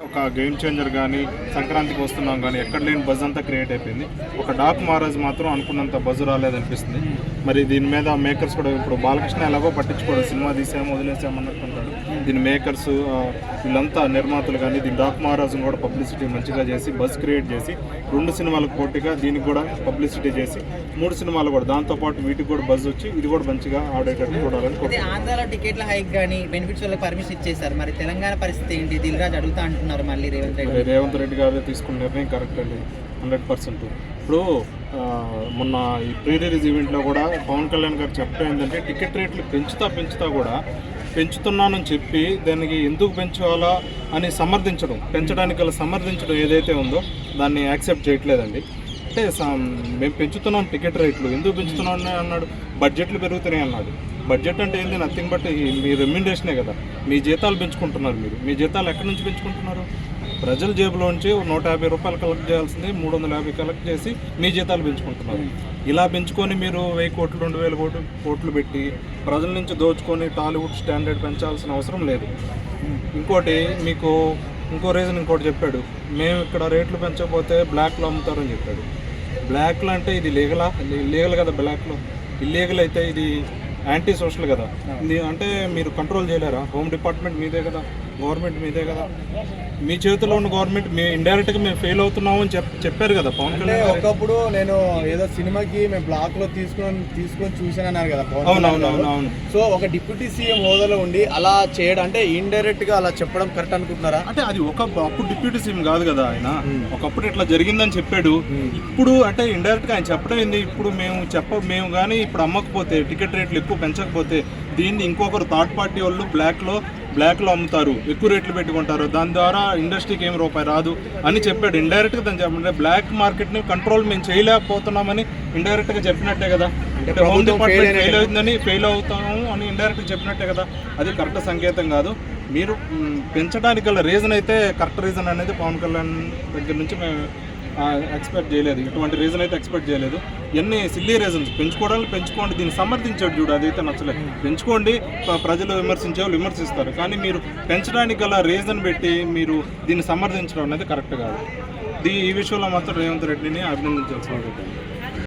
ఒక game changer కానీ సంక్రాంతికి వస్తున్నాం కానీ ఎక్కడ లేని బజ్ అంతా క్రియేట్ అయిపోయింది. ఒక డాక్ మహారాజ్ మాత్రం అనుకున్నంత బజ్ రాలేదనిపిస్తుంది. మరి దీని మీద మేకర్స్ కూడా ఇప్పుడు బాలకృష్ణ ఎలాగో పట్టించుకోవడం, సినిమా తీసాము వదిలేసామన్నట్టుంటాడు. దీని మేకర్స్ వీళ్ళంతా నిర్మాతలు కానీ దీని డాక్ మహారాజ్ని కూడా పబ్లిసిటీ మంచిగా చేసి బజ్ క్రియేట్ చేసి 2 సినిమాలకు పోటీగా దీనికి కూడా పబ్లిసిటీ చేసి 3 సినిమాలు కూడా దాంతోపాటు వీటికి కూడా బజ్ వచ్చి ఇది కూడా మంచిగా ఆడేటట్టు చూడాలని. ఆంధ్రాలో టికెట్ల హైక్ కానీ బెనిఫిట్స్ వల్ల పర్మిషన్ ఇచ్చేసారు. మరి తెలంగాణ పరిస్థితి ఏంటి? దిల్ రాజు అడుగుతా అంటున్నారు మళ్ళీ రేవంత్ రెడ్డి గారు తీసుకున్న నిర్ణయం కరెక్ట్ అండి, 100%. ఇప్పుడు మొన్న ఈ ప్రీ రిలీజ్ ఈవెంట్లో కూడా పవన్ కళ్యాణ్ గారు చెప్పడం ఏంటంటే టికెట్ రేట్లు పెంచుతా కూడా పెంచుతున్నానని చెప్పి దానికి ఎందుకు పెంచాలా అని పెంచడానికి గల సమర్థించడం ఏదైతే ఉందో దాన్ని యాక్సెప్ట్ చేయట్లేదండి. అంటే మేము పెంచుతున్నాం టికెట్ రేట్లు, ఎందుకు పెంచుతున్నాం అన్నాడు. బడ్జెట్లు పెరుగుతున్నాయి అన్నాడు. బడ్జెట్ అంటే ఏంది? నథింగ్ బట్ మీ రెమ్యునరేషనే కదా. మీ జీతాలు పెంచుకుంటున్నారు. మీ జీతాలు ఎక్కడి నుంచి పెంచుకుంటున్నారు? ప్రజల జేబులోంచి 150 రూపాయలు కలెక్ట్ చేయాల్సింది 350 కలెక్ట్ చేసి మీ జీతాలు పెంచుకుంటున్నారు. ఇలా పెంచుకొని మీరు 1000 కోట్లు 2000 కోట్లు పెట్టి ప్రజల నుంచి దోచుకొని టాలీవుడ్ స్టాండర్డ్ పెంచాల్సిన అవసరం లేదు. ఇంకోటి మీకు ఇంకో రీజన్ ఇంకోటి చెప్పాడు, మేము ఇక్కడ రేట్లు పెంచకపోతే బ్లాక్లో అమ్ముతారని చెప్పాడు. బ్లాక్లో అంటే ఇది లీగల్ కదా. బ్లాక్లో ఇల్లీగల్ అయితే ఇది యాంటీ సోషల్ కదా. అంటే మీరు కంట్రోల్ చేయలేరా? హోమ్ డిపార్ట్మెంట్ మీదే కదా, గవర్నమెంట్ మీదే కదా. మీ చేతిలో ఉన్న గవర్నమెంట్ ఇండైరెక్ట్గా మేము ఫెయిల్ అవుతున్నాము అని చెప్పారు కదా పవన్ కళ్యాణ్. ఒకప్పుడు నేను ఏదో సినిమాకి మేము బ్లాక్లో తీసుకొని చూసానన్నారు కదా. అవునవునవునవును. సో ఒక డిప్యూటీ సీఎం హోదాలో ఉండి అలా చేయడం అంటే ఇండైరెక్ట్గా అలా చెప్పడం కరెక్ట్ అనుకుంటున్నారా? అంటే అది అప్పుడు డిప్యూటీ సీఎం కాదు కదా ఆయన. ఒకప్పుడు ఇట్లా జరిగిందని చెప్పాడు. ఇప్పుడు అంటే ఇండైరెక్ట్గా ఆయన చెప్పడం ఏంది? ఇప్పుడు మేము కానీ ఇప్పుడు అమ్మకపోతే టికెట్ రేట్లు ఎక్కువ పెంచకపోతే దీన్ని ఇంకొకరు థర్డ్ పార్టీ వాళ్ళు బ్లాక్లో అమ్ముతారు, ఎక్కువ రేట్లు పెట్టుకుంటారు, దాని ద్వారా ఇండస్ట్రీకి ఏం రూపాయి రాదు అని చెప్పాడు. ఇండైరెక్ట్గా దాన్ని చెప్పండి బ్లాక్ మార్కెట్ని కంట్రోల్ మేము చేయలేకపోతున్నామని ఇండైరెక్ట్గా చెప్పినట్టే కదా. అంటే హోమ్ డిపార్ట్మెంట్ ఫెయిల్ అవుతాము అని ఇండైరెక్ట్గా చెప్పినట్టే కదా. అది కరెక్ట్ సంకేతం కాదు. మీరు పెంచడానికి గల రీజన్ అయితే కరెక్ట్ రీజన్ అనేది పవన్ కళ్యాణ్ దగ్గర నుంచి మేము ఎక్స్పెక్ట్ చేయలేదు. ఇటువంటి రీజన్ అయితే ఎక్స్పెక్ట్ చేయలేదు. ఎన్ని సిల్లీ రీజన్స్. పెంచుకోండి, దీన్ని సమర్థించాడు చూడు, అదైతే నచ్చలేదు. పెంచుకోండి, ప్రజలు విమర్శించే వాళ్ళు విమర్శిస్తారు, కానీ మీరు పెంచడానికి గల రీజన్ పెట్టి మీరు దీన్ని సమర్థించడం అనేది కరెక్ట్ కాదు. ఈ విషయంలో మాత్రం రేవంత్ రెడ్డిని అభినందించాల్సిన